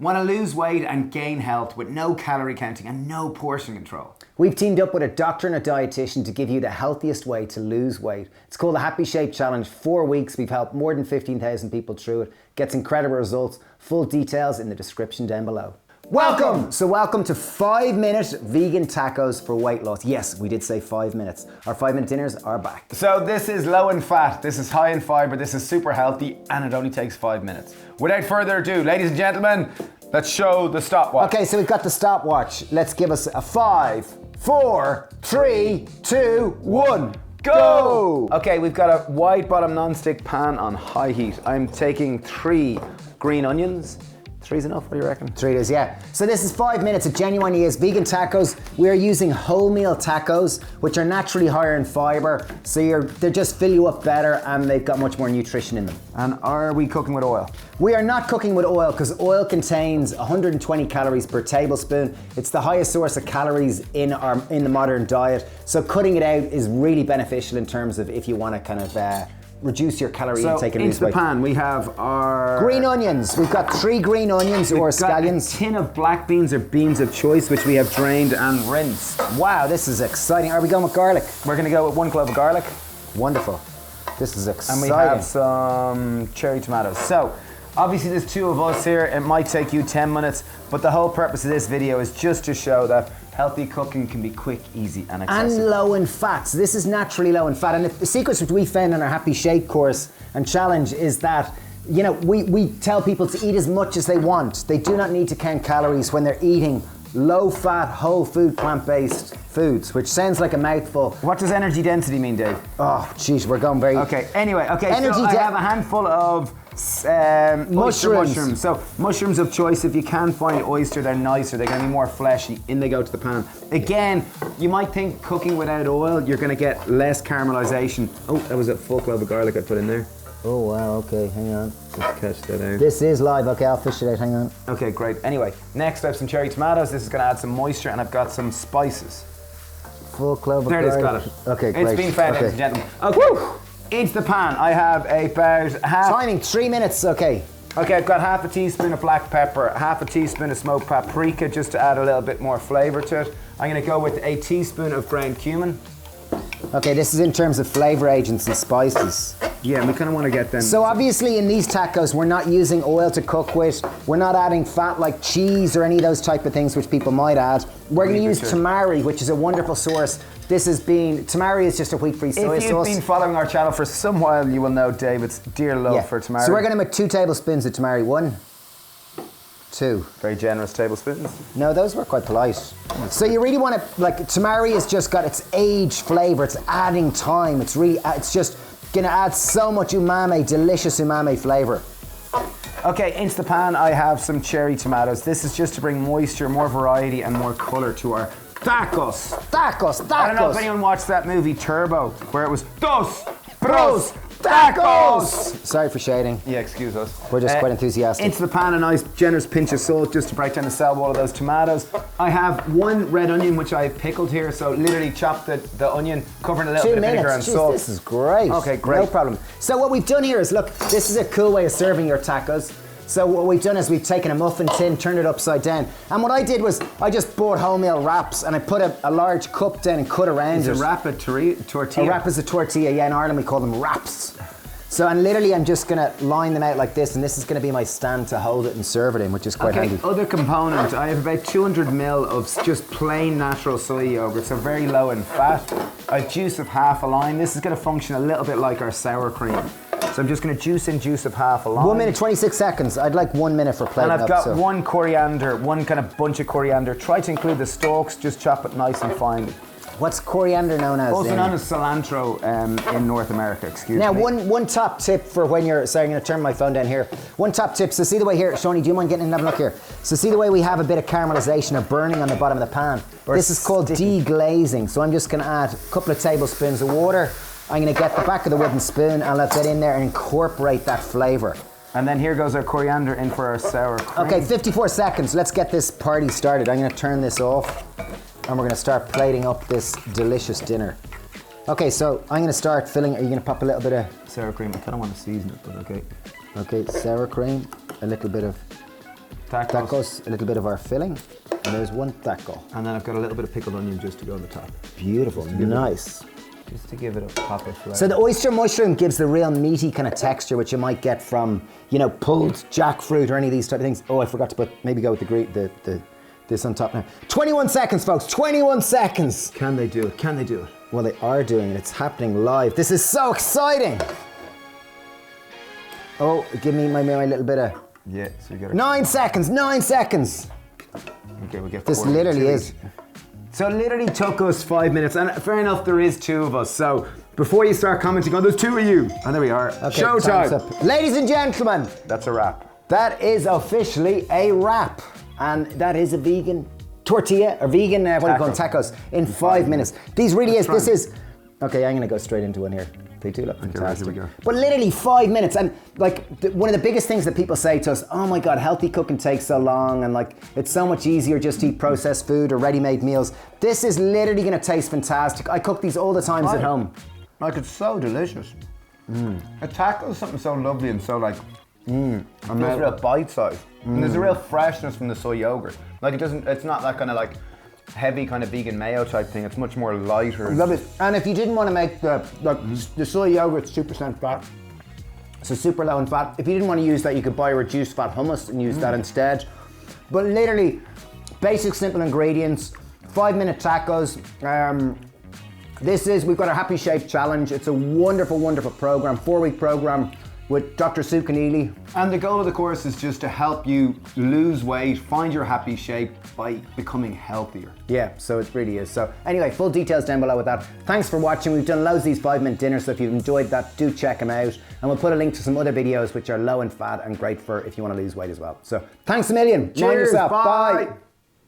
Want to lose weight and gain health with no calorie counting and no portion control? We've teamed up with a doctor and a dietitian to give you the healthiest way to lose weight. It's called the Happy Shape Challenge. 4 weeks, we've helped more than 15,000 people through it. Gets incredible results. Full details in the description down below. Welcome! So welcome to 5-minute vegan tacos for weight loss. Yes, we did say 5 minutes. Our 5-minute dinners are back. So this is low in fat, this is high in fiber, this is super healthy, and it only takes 5 minutes. Without further ado, ladies and gentlemen, let's show the stopwatch. Okay, so we've got the stopwatch. Let's give us a 5, 4, 3, 2, 1. Go! Okay, we've got a wide bottom non-stick pan on high heat. I'm taking 3 green onions. 3's enough, what do you reckon? 3 is, yeah. So this is 5 minutes. It genuinely is vegan tacos. We are using wholemeal tacos, which are naturally higher in fiber. So they just fill you up better and they've got much more nutrition in them. And are we cooking with oil? We are not cooking with oil because oil contains 120 calories per tablespoon. It's the highest source of calories in the modern diet. So cutting it out is really beneficial in terms of if you want to kind of reduce your calorie intake and lose weight. Into the pan we have our green onions. We've got 3 green onions or scallions. A tin of black beans or beans of choice, which we have drained and rinsed. Wow, this is exciting. Are we going with garlic? We're going to go with 1 clove of garlic. Wonderful. This is exciting. And we have some cherry tomatoes. So obviously there's 2 of us here. It might take you 10 minutes, but the whole purpose of this video is just to show that healthy cooking can be quick, easy, and accessible. And low in fat. So this is naturally low in fat. And the secrets which we found in our Happy Shape course and challenge is that, you know, we tell people to eat as much as they want. They do not need to count calories when they're eating low fat, whole food, plant-based foods, which sounds like a mouthful. What does energy density mean, Dave? Oh, jeez, we're going very... Okay, anyway, so I have a handful of mushrooms. So mushrooms of choice. If you can find oyster, they're nicer. They're going to be more fleshy. In they go to the pan. Again, you might think cooking without oil, you're going to get less caramelization. Oh, that was a full clove of garlic I put in there. Oh wow, okay, hang on. Just catch that out. This is live, okay, I'll fish it out, hang on. Okay, great. Anyway, next I have some cherry tomatoes. This is going to add some moisture, and I've got some spices. Full clove of garlic. There it is, got it. Okay, great. It's been fed, ladies and gentlemen. Okay. Woo! Into the pan, I have about half... Timing, 3 minutes, okay. Okay, I've got half a teaspoon of black pepper, half a teaspoon of smoked paprika, just to add a little bit more flavor to it. I'm gonna go with a teaspoon of ground cumin. Okay, this is in terms of flavor agents and spices. Yeah, we kind of want to get them. So obviously in these tacos, we're not using oil to cook with. We're not adding fat like cheese or any of those type of things which people might add. We're going to use tamari, which is a wonderful source. Tamari is just a wheat-free soy sauce. If you've been following our channel for some while, you will know David's dear love for tamari. So we're going to make 2 tablespoons of tamari. 1, 2. Very generous tablespoons. No, those were quite polite. So you really want to, like, tamari has just got its age flavor. It's adding time. It's just gonna add so much umami, delicious umami flavor. Okay, into the pan I have some cherry tomatoes. This is just to bring moisture, more variety, and more color to our tacos. Tacos. I don't know if anyone watched that movie Turbo, where it was Dos Bros Tacos! Sorry for shading. Yeah, excuse us. We're just quite enthusiastic. Into the pan, a nice generous pinch of salt just to break down the cell wall of those tomatoes. I have 1 red onion which I've pickled here, so literally chop the onion, cover in a little bit of vinegar and salt. This is great. Okay, great. No problem. So what we've done here is, look, this is a cool way of serving your tacos. So what we've done is we've taken a muffin tin, turned it upside down. And what I did was I just bought wholemeal wraps and I put a large cup down and cut around it. Is a wrap a tortilla? A wrap is a tortilla, yeah, in Ireland we call them wraps. So, and literally I'm just gonna line them out like this, and this is gonna be my stand to hold it and serve it in, which is quite handy. Other component, I have about 200 ml of just plain natural soy yogurt, so very low in fat. I have juice of half a lime. This is gonna function a little bit like our sour cream. So I'm just gonna juice in juice of half a lime. 1 minute, 26 seconds. I'd like 1 minute for plating up. And I've got 1 coriander, 1 kind of bunch of coriander. Try to include the stalks, just chop it nice and fine. What's coriander known as? Also known as cilantro in North America, excuse me. Now, one top tip for when you're, sorry, I'm going to turn my phone down here. One top tip, so see the way here, Shoney, do you mind getting another look here? So see the way we have a bit of caramelization or burning on the bottom of the pan? This is called deglazing. So I'm just going to add a couple of tablespoons of water. I'm going to get the back of the wooden spoon and let that in there and incorporate that flavor. And then here goes our coriander in for our sour cream. Okay, 54 seconds. Let's get this party started. I'm going to turn this off. And we're going to start plating up this delicious dinner. Okay, so I'm going to start filling. Are you going to pop a little bit of sour cream? I kind of want to season it, but okay. Okay, sour cream, a little bit of Tacos, a little bit of our filling, and there's one taco. And then I've got a little bit of pickled onion just to go on the top. Beautiful, nice. Just to give it a pop of flavour. So the oyster mushroom gives the real meaty kind of texture, which you might get from, you know, pulled jackfruit or any of these type of things. Oh, I forgot to maybe go with this on top now. 21 seconds, folks, 21 seconds. Can they do it? Can they do it? Well, they are doing it. It's happening live. This is so exciting. Oh, give me my little bit of... Yeah, so you got 9 seconds, 9 seconds. Okay, we'll get This literally is. So it literally took us 5 minutes, and fair enough, there is 2 of us. So before you start commenting, there's 2 of you. And there we are. Okay, showtime. Ladies and gentlemen. That's a wrap. That is officially a wrap. And that is a vegan tortilla, or vegan, what do you call them, tacos, in 5 minutes. These really this is, okay, I'm gonna go straight into one here. They do look fantastic. Here we go. But literally 5 minutes, and like one of the biggest things that people say to us, oh my God, healthy cooking takes so long, and like it's so much easier just to eat processed food or ready-made meals. This is literally gonna taste fantastic. I cook these all the times at home. Like, it's so delicious. A taco is something so lovely and so like, and it's real bite size. And there's a real freshness from the soy yogurt. Like it's not that kind of like heavy kind of vegan mayo type thing. It's much more lighter. Love it. And if you didn't want to make the soy yogurt's 2% fat, so super low in fat. If you didn't want to use that, you could buy reduced fat hummus and use that instead. But literally, basic simple ingredients, 5-minute tacos. We've got a Happy Shape Challenge. It's a wonderful, wonderful program, 4-week program with Dr. Sue Keneally. And the goal of the course is just to help you lose weight, find your happy shape by becoming healthier. Yeah, so it really is. So anyway, full details down below with that. Thanks for watching. We've done loads of these 5-minute dinners, so if you've enjoyed that, do check them out. And we'll put a link to some other videos which are low in fat and great for if you want to lose weight as well. So thanks a million. Cheers, Mind yourself. bye. Bye.